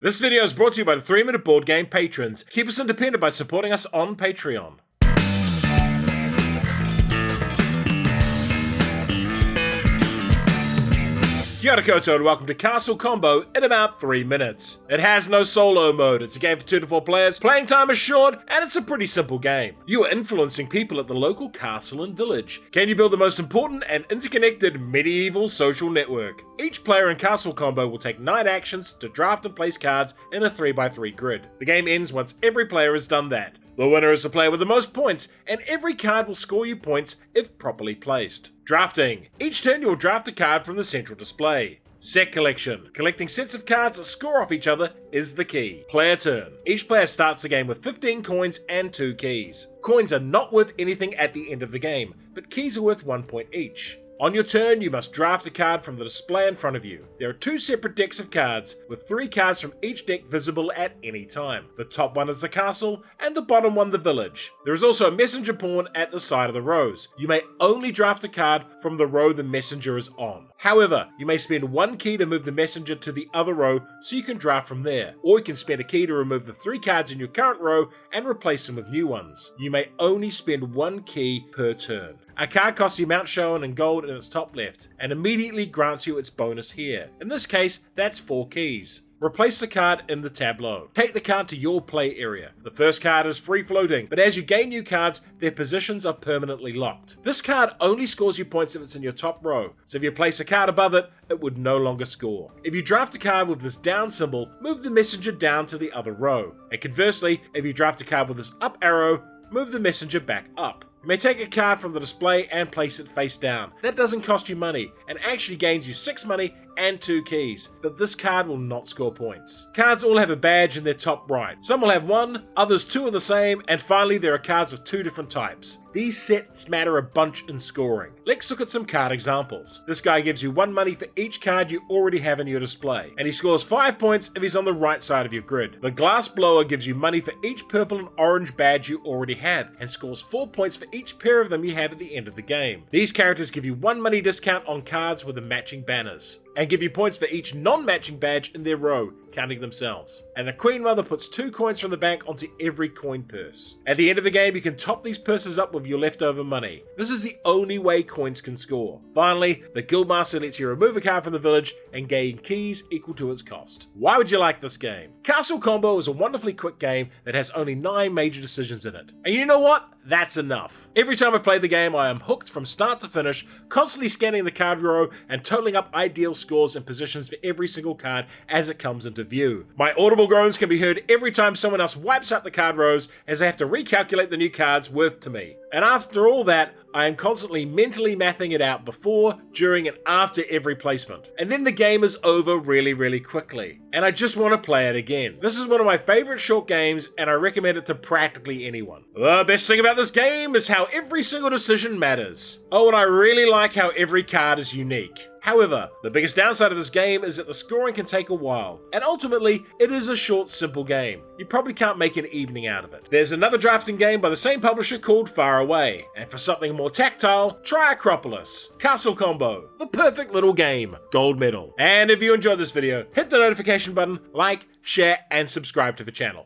This video is brought to you by the 3-Minute Board Game patrons. Keep us independent by supporting us on Patreon. Kia ora koutou and welcome to Castle Combo in about 3 minutes. It has no solo mode, it's a game for 2 to 4 players, playing time is short, and it's a pretty simple game. You are influencing people at the local castle and village. Can you build the most important and interconnected medieval social network? Each player in Castle Combo will take 9 actions to draft and place cards in a 3x3 grid. The game ends once every player has done that. The winner is the player with the most points, and every card will score you points if properly placed. Drafting. Each turn you will draft a card from the central display. Set collection. Collecting sets of cards that score off each other is the key. Player turn. Each player starts the game with 15 coins and 2 keys. Coins are not worth anything at the end of the game, but keys are worth 1 point each. On your turn, you must draft a card from the display in front of you. There are 2 separate decks of cards, with 3 cards from each deck visible at any time. The top one is the castle, and the bottom one the village. There is also a messenger pawn at the side of the rows. You may only draft a card from the row the messenger is on. However, you may spend 1 key to move the messenger to the other row so you can draft from there, or you can spend a key to remove the 3 cards in your current row and replace them with new ones. You may only spend 1 key per turn. A card costs the amount shown in gold in its top left, and immediately grants you its bonus here. In this case, that's 4 keys. Replace the card in the tableau. Take the card to your play area. The first card is free floating, but as you gain new cards, their positions are permanently locked. This card only scores you points if it's in your top row, so if you place a card above it, it would no longer score. If you draft a card with this down symbol, move the messenger down to the other row. And conversely, if you draft a card with this up arrow, move the messenger back up. You may take a card from the display and place it face down. That doesn't cost you money, and actually gains you 6 money and 2 keys, but this card will not score points. Cards all have a badge in their top right. Some will have 1, others 2 are the same, and finally there are cards with 2 different types. These sets matter a bunch in scoring. Let's look at some card examples. This guy gives you 1 money for each card you already have in your display, and he scores 5 points if he's on the right side of your grid. The glass blower gives you money for each purple and orange badge you already have, and scores 4 points for each pair of them you have at the end of the game. These characters give you 1 money discount on cards with the matching banners, and give you points for each non-matching badge in their row, counting themselves. And the Queen Mother puts 2 coins from the bank onto every coin purse. At the end of the game, you can top these purses up with your leftover money. This is the only way coins can score. Finally, the Guildmaster lets you remove a card from the village and gain keys equal to its cost. Why would you like this game? Castle Combo is a wonderfully quick game that has only 9 major decisions in it. And you know what? That's enough. Every time I play the game, I am hooked from start to finish, constantly scanning the card row and totaling up ideal scores and positions for every single card as it comes into view. My audible groans can be heard every time someone else wipes out the card rows, as I have to recalculate the new cards worth to me. And after all that, I am constantly mentally mathing it out before, during, and after every placement. And then the game is over really quickly, and I just want to play it again. This is one of my favorite short games, and I recommend it to practically anyone. The best thing about this game is how every single decision matters. Oh, and I really like how every card is unique. However, the biggest downside of this game is that the scoring can take a while, and ultimately, it is a short, simple game. You probably can't make an evening out of it. There's another drafting game by the same publisher called Far Away, and for something more tactile, try Acropolis. Castle Combo, the perfect little game. Gold medal. And if you enjoyed this video, hit the notification button, like, share, and subscribe to the channel.